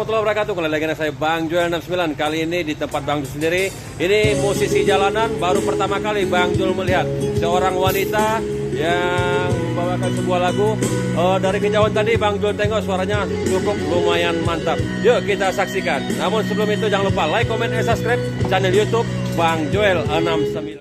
warahmatullahi wabarakatuh. Kembali lagi dengan saya Bang Joel 69. Kali ini di tempat Bang Joel sendiri. Ini musisi jalanan. Baru pertama kali Bang Joel melihat seorang wanita yang membawakan sebuah lagu. Dari kejauhan tadi Bang Joel tengok suaranya cukup lumayan mantap. Yuk kita saksikan. Namun sebelum itu jangan lupa like, comment, dan subscribe channel YouTube Bang Joel 69.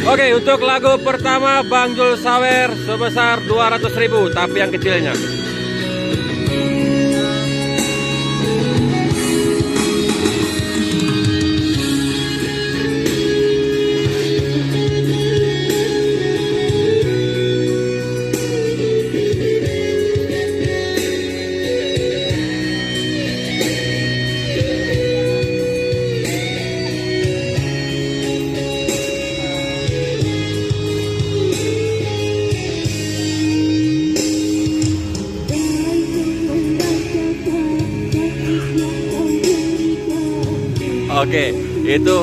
Oke, untuk lagu pertama Bang Joel sawer sebesar 200.000, tapi yang kecilnya. Oke, itu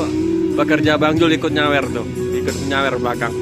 pekerja Bang Joel ikut nyawer tuh, ikut nyawer belakang.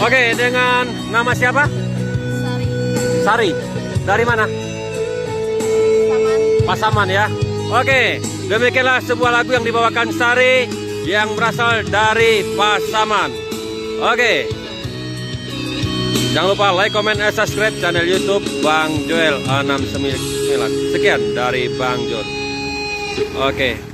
Oke, dengan nama siapa? Sari. Sari. Dari mana? Saman. Pasaman ya. Oke, demikianlah sebuah lagu yang dibawakan Sari yang berasal dari Pasaman. Oke. Jangan lupa like, comment, dan subscribe channel YouTube Bang Joel 69. Sekian dari Bang Joel. Oke.